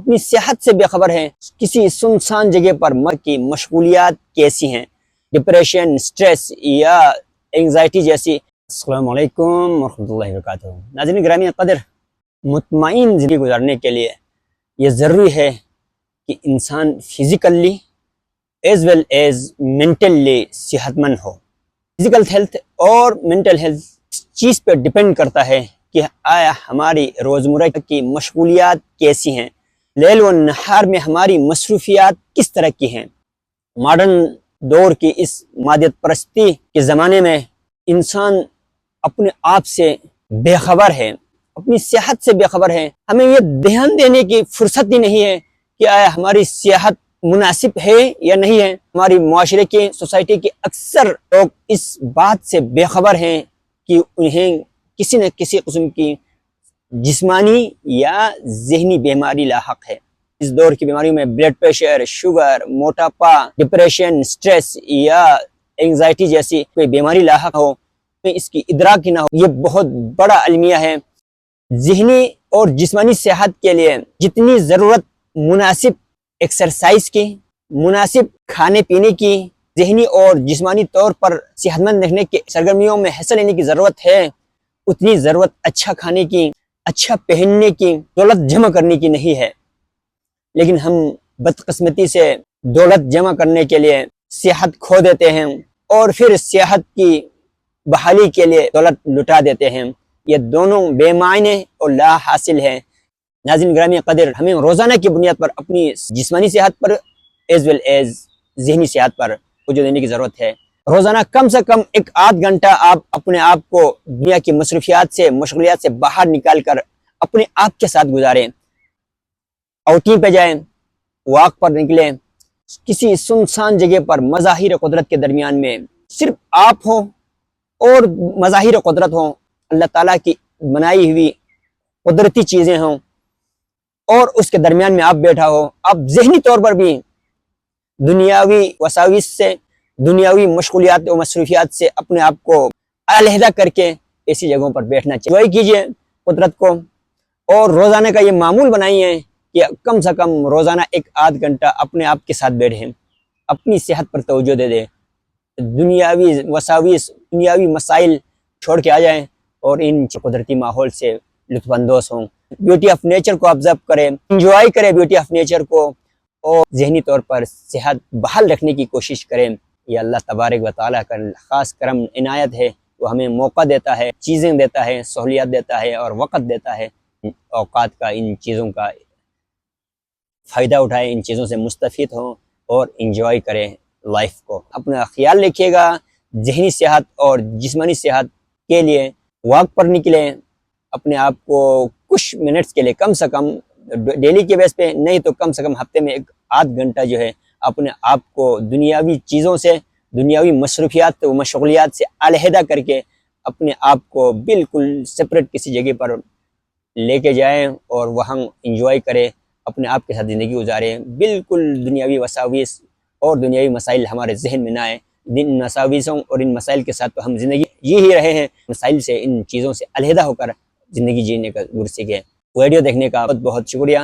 اپنی صحت سے بے خبر ہیں، کسی سنسان جگہ پر کی مشغولیات کیسی ہیں، ڈپریشن، سٹریس یا انگزائٹی جیسی۔ السلام علیکم ورحمۃ اللہ وبرکاتہ۔ ناظرین گرامی قدر، مطمئن زندگی گزارنے کے لیے یہ ضروری ہے کہ انسان physically as well as mentally صحت مند ہو۔ فزیکل ہیلتھ اور مینٹل ہیلتھ اس چیز پہ ڈپینڈ کرتا ہے کہ آیا ہماری روزمرہ کی مشغولیات کیسی ہیں، لیل و نہار میں ہماری مصروفیات کس طرح کی ہیں۔ ماڈرن دور کی اس مادیت پرستی کے زمانے میں انسان اپنے آپ سے بے خبر ہے، اپنی صحت سے بے خبر ہے۔ ہمیں یہ دھیان دینے کی فرصت ہی نہیں ہے کہ آیا ہماری صحت مناسب ہے یا نہیں ہے۔ ہماری معاشرے کے، سوسائٹی کے اکثر لوگ اس بات سے بے خبر ہیں کہ انہیں کسی نہ کسی قسم کی جسمانی یا ذہنی بیماری لاحق ہے۔ اس دور کی بیماریوں میں بلڈ پریشر، شوگر، موٹاپا، ڈپریشن، سٹریس یا انگزائٹی جیسی کوئی بیماری لاحق ہو، اس کی ادراک ہی نہ ہو، یہ بہت بڑا المیہ ہے۔ ذہنی اور جسمانی صحت کے لیے جتنی ضرورت مناسب ایکسرسائز کی، مناسب کھانے پینے کی، ذہنی اور جسمانی طور پر صحت مند رہنے کے سرگرمیوں میں حصہ لینے کی ضرورت ہے، اتنی ضرورت اچھا کھانے کی، اچھا پہننے کی، دولت جمع کرنے کی نہیں ہے۔ لیکن ہم بدقسمتی سے دولت جمع کرنے کے لیے صحت کھو دیتے ہیں اور پھر صحت کی بحالی کے لیے دولت لٹا دیتے ہیں۔ یہ دونوں بے معنی اور لا حاصل ہے۔ ناظرین گرامی قدر، ہمیں روزانہ کی بنیاد پر اپنی جسمانی صحت پر ایز ویل ایز ذہنی صحت پر توجہ دینے کی ضرورت ہے۔ روزانہ کم سے کم 1-8 گھنٹہ آپ اپنے آپ کو دنیا کی مصروفیات سے، مشغولیات سے باہر نکال کر اپنے آپ کے ساتھ گزاریں۔ آؤٹنگ پہ جائیں، واک پر نکلیں، کسی سنسان جگہ پر مظاہر قدرت کے درمیان میں صرف آپ ہوں اور مظاہر قدرت ہوں، اللہ تعالیٰ کی بنائی ہوئی قدرتی چیزیں ہوں اور اس کے درمیان میں آپ بیٹھا ہو۔ آپ ذہنی طور پر بھی دنیاوی وساوس سے، دنیاوی مشغولیات و مصروفیات سے اپنے آپ کو علیحدہ کر کے ایسی جگہوں پر بیٹھنا چاہیے۔ انجوائے کیجیے قدرت کو اور روزانہ کا یہ معمول بنائیے کہ کم سے کم روزانہ 1-8 گھنٹہ اپنے آپ کے ساتھ بیٹھیں، اپنی صحت پر توجہ دے دیں، دنیاوی وساوس، دنیاوی مسائل چھوڑ کے آ جائیں اور ان قدرتی ماحول سے لطف اندوز ہوں۔ بیوٹی آف نیچر کو آبزرو کریں، انجوائے کریں بیوٹی آف نیچر کو، اور ذہنی طور پر صحت بحال رکھنے کی کوشش کریں۔ یہ اللہ تبارک و تعالیٰ کا خاص کرم عنایت ہے، وہ ہمیں موقع دیتا ہے، چیزیں دیتا ہے، سہولیات دیتا ہے اور وقت دیتا ہے۔ اوقات کا، ان چیزوں کا فائدہ اٹھائیں، ان چیزوں سے مستفید ہوں اور انجوائے کریں لائف کو۔ اپنا خیال رکھیے گا۔ ذہنی صحت اور جسمانی صحت کے لیے واک پر نکلیں، اپنے آپ کو کچھ منٹس کے لیے، کم سے کم ڈیلی کے بیس پہ نہیں تو کم سے کم ہفتے میں 1-8 گھنٹہ جو ہے اپنے آپ کو دنیاوی چیزوں سے، دنیاوی مصروفیات و مشغولیات سے علیحدہ کر کے اپنے آپ کو بالکل سپریٹ کسی جگہ پر لے کے جائیں اور وہاں انجوائے کریں، اپنے آپ کے ساتھ زندگی گزاریں۔ بالکل دنیاوی وساوس اور دنیاوی مسائل ہمارے ذہن میں نہ آئیں۔ ان وساوسوں اور ان مسائل کے ساتھ تو ہم زندگی جی ہی رہے ہیں، مسائل سے، ان چیزوں سے علیحدہ ہو کر زندگی جینے کا گر سیکھیں۔ ویڈیو دیکھنے کا بہت بہت شکریہ۔